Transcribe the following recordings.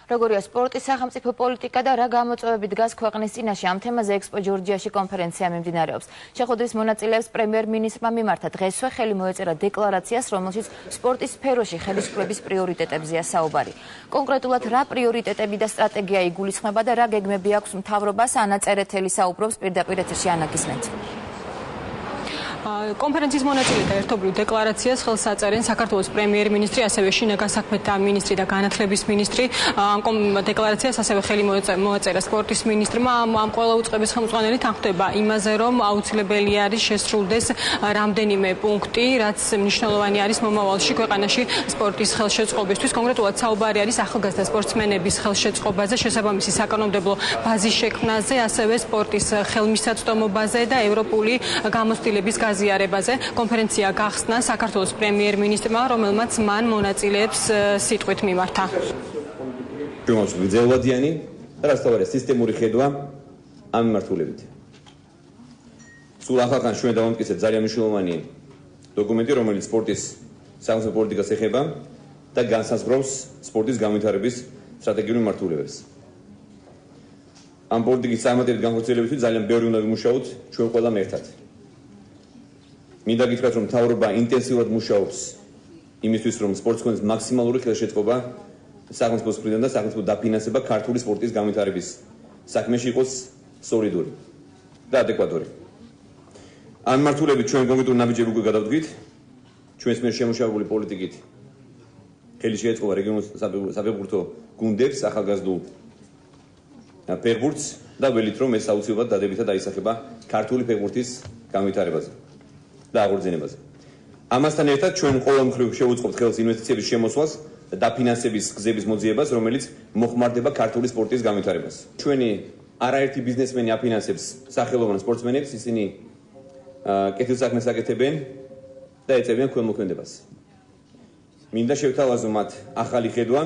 როგორია სპორტის სახელმწიფო პოლიტიკა და რა გამოწვევები დგას ქვეყნის წინაშე ამ თემაზე ექსპო ჯორჯიაში კონფერენცია მიმდინარეობს. შეხვედრის მონაწილეებს პრემიერ-მინისტრმა მიმართა დღესვე ხელი მოეწერა დეკლარაციას, რომელშიც სპორტის სფეროში ხელისუფლების პრიორიტეტებზეა საუბარი. კონკრეტულად რა პრიორიტეტები და სტრატეგია იგულისხმება და რა გეგმები აქვს მთავრობას, ანა წერეთელი საუბრობს პირდაპირ ეთერში. ანა, გისმენთ. კონფერენციის მონაწილეთა ერთობლივ დეკლარაციას ხელს აწერენ საქართველოს პრემიერ-მინისტრი, ასევე შინაგან საქმეთა მინისტრი და განათლების მინისტრი. ამ დეკლარაციას ასევე ხელი მოაწერა სპორტის მინისტრმა. ამ ყველა უწყების ხელმძღვანელი თანხმდება იმაზე, რომ აუცილებელი არის შესრულდეს რამდენიმე პუნქტი, რაც მნიშვნელოვანი არის მომავალში ქვეყანაში სპორტის ხელშეწყობისთვის. კონკრეტულად საუბარი არის ახალგაზრდა სპორტსმენების ხელშეწყობაზე, შესაბამისი საკანონმდებლო ბაზის შექმნაზე, ასევე სპორტის ხელმისაწვდომობაზე და ევროპული გამოცდილების გაზიარებაზე. კონფერენცია გახსნა საქართველოს პრემიერ-მინისტრმა, რომელმაც მან მონაწილეებს სიტყვით მიმართა. ჩვენს გრძელვადიანი და რასთავარია სისტემური ხედვა ამ მიმართულებით. სულ ახალგან ჩვენ დავამტკიცებთ ძალიან მნიშვნელოვანი დოკუმენტი, რომელიც სპორტის სახელმწიფო პოლიტიკას ეხება და განსაზღვრავს სპორტის განვითარების სტრატეგიულ მიმართულებებს. ამ პოლიტიკის წარმატებით განხორციელებისთვის ძალიან ბევრი უნდა ვიმუშაოთ ჩვენ ყველამ ერთად. მინდა გითხრათ, რომ მთავრობა ინტენსიურად მუშაობს იმისთვის, რომ სპორტს ჰქონდეს მაქსიმალური ხელშეწყობა სახელმწიფოს მხრიდან და სახელმწიფო დაფინანსება ქართული სპორტის განვითარების საქმეში იყოს სოლიდური და ადეკვატური. ამ მიმართულებით ჩვენ კონკრეტულ ნაბიჯებს უკვე გადავდგით. ჩვენს მიერ შემუშავებული პოლიტიკით ხელი შეეწყობა რეგიონულ საფეხბურთო გუნდებს, ახალგაზრდულ ფეხბურთს და ველით, რომ ეს აუცილებლად დადებითად აისახება ქართული ფეხბურთის განვითარებაზე და აღორძინებაზე. ამასთან ერთად ჩვენ ყოველ მხრივ შევუწყობთ ხელს ინვესტიციების შემოსვლას და დაფინანსების გზების მოძიებას, რომელიც მოხმარდება ქართული სპორტის განვითარებას. ჩვენი არაერთი ბიზნესმენი აფინანსებს სახელოვან სპორტსმენებს, ისინი კეთილსაქმეს აკეთებენ და ეწევიან ქველმოქმედებას. მინდა შევთავაზო მათ ახალი ხედვა,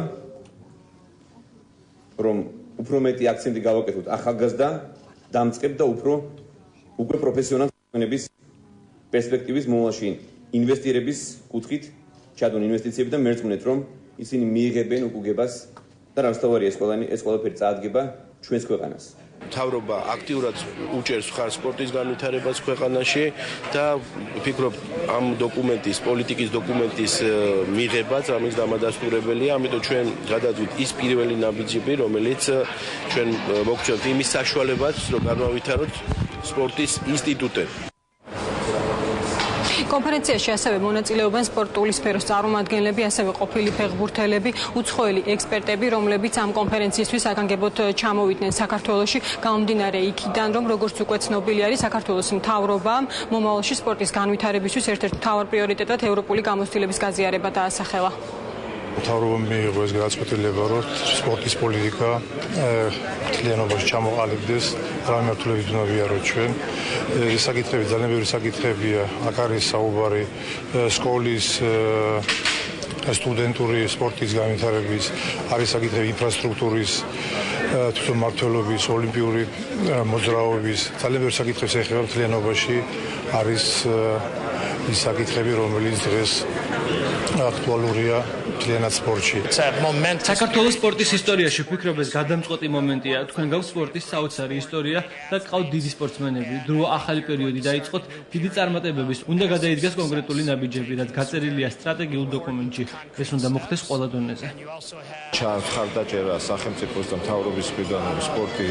რომ უფრო მეტი აქცენტი გავაკეთოთ ახალგაზრდა, დამწყებ და უკვე პროფესიონალ სპორტსმენების პერსპექტივის მომავალში ინვესტირების კუთხით ჩადონ ინვესტიციები და მერწმუნეთ, რომ ისინი მიიღებენ უკუგებას და რასთავარია ეს ყველაფერი წაადგება ჩვენს ქვეყანას. მთავრობა აქტიურად უჭერს მხარს სპორტის განვითარებას ქვეყანაში და ვფიქრობ ამ დოკუმენტის, პოლიტიკის დოკუმენტის მიღებაც ამის დამადასტურებელია, ამიტომ ჩვენ გადავდით ის პირველი ნაბიჯები, რომელიც ჩვენ მოგწევთ იმის საშუალებაც, რომ განავითაროთ სპორტის ინსტიტუტები. კონფერენციაში ასევე მონაწილეობენ სპორტული სფეროს წარმომადგენლები, ასევე ყოფილი ფეხბურთელები, უცხოელი ექსპერტები, რომლებიც ამ კონფერენციისთვის საგანგებოდ ჩამოვიდნენ საქართველოში, გამომდინარე იქიდან, რომ როგორც უკვე ცნობილი არის, საქართველოს მთავრობა მომავალში სპორტის განვითარებისთვის ერთ-ერთ მთავარ პრიორიტეტად ევროპული გამოცდილების გაზიარება დაასახელა. მთავრობამ მიიღო ეს გადაწყვეტილება, რომ სპორტის პოლიტიკა მთლიანობაში ჩამოყალიბდეს, რა მიმართულებით უნდა ვიაროთ ჩვენ. ეს საკითხები ძალიან ბევრი საკითხებია, აქ არის საუბარი სკოლის სტუდენტური სპორტის განვითარების, არის საკითხები ინფრასტრუქტურის, თვითონ მმართველობის, ოლიმპიური მოძრაობის, ძალიან ბევრი საკითხებს ეხება მთლიანობაში არის ის საკითხები, რომელიც დღეს აქტუალურია მთლიანად სპორტში. საქართველოს სპორტის ისტორიაში ვფიქრობ, ეს გადამწყვეტი მომენტია. თქვენ გაქვთ სპორტის საოცარი ისტორია და გყავთ დიდი სპორტსმენები. დრო ახალი პერიოდი დაიწყოთ, დიდი წარმატებების. უნდა გადაიდგას კონკრეტული ნაბიჯები, რაც გაწერილია სტრატეგიულ დოკუმენტში. ეს უნდა მოხდეს ყველა დონეზე. ჩანს ხარდაჭერა სახელმწიფოს და მთავრობის მხრიდან, რომ სპორტი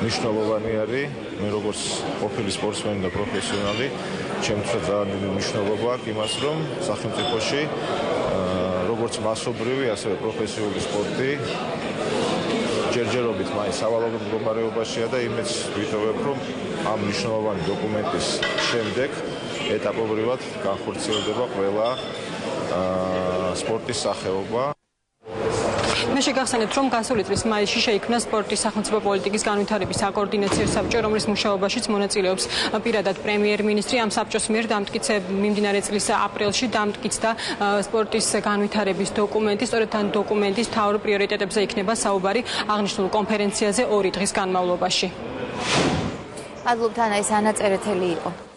მნიშვნელოვანი არის. მე როგორც ყოფილი სპორტსმენი და პროფესიონალი, ჩემთვის ძალიან დიდი მნიშვნელობა აქვს იმას, რომ სახელმწიფოში როგორც მასობრივი, ასევე პროფესიული სპორტი ჯერჯერობით მაინც სავალალო მდგომარეობაშია და იმედს ვიტოვებ, რომ ამ მნიშვნელოვანი დოკუმენტის შემდეგ ეტაპობრივად განხორციელდება ყველა სპორტის სახეობა. მე შეგახსენებთ, რომ გასული წლის მაისში შეიქმნა სპორტის სახელმწიფო პოლიტიკის განვითარების საკოორდინაციო საბჭო, რომლის მუშაობაშიც მონაწილეობს პირადად პრემიერ-მინისტრი. ამ საბჭოს მიერ მიმდინარე წლის აპრილში დამტკიცდა სპორტის განვითარების დოკუმენტი. სწორედ ამ დოკუმენტის მთავარ პრიორიტეტებზე იქნება საუბარი აღნიშნულ კონფერენციაზე 2 დღის განმავლობაში. მადლობთ, ანა, ეს ანა წერეთელი იყო.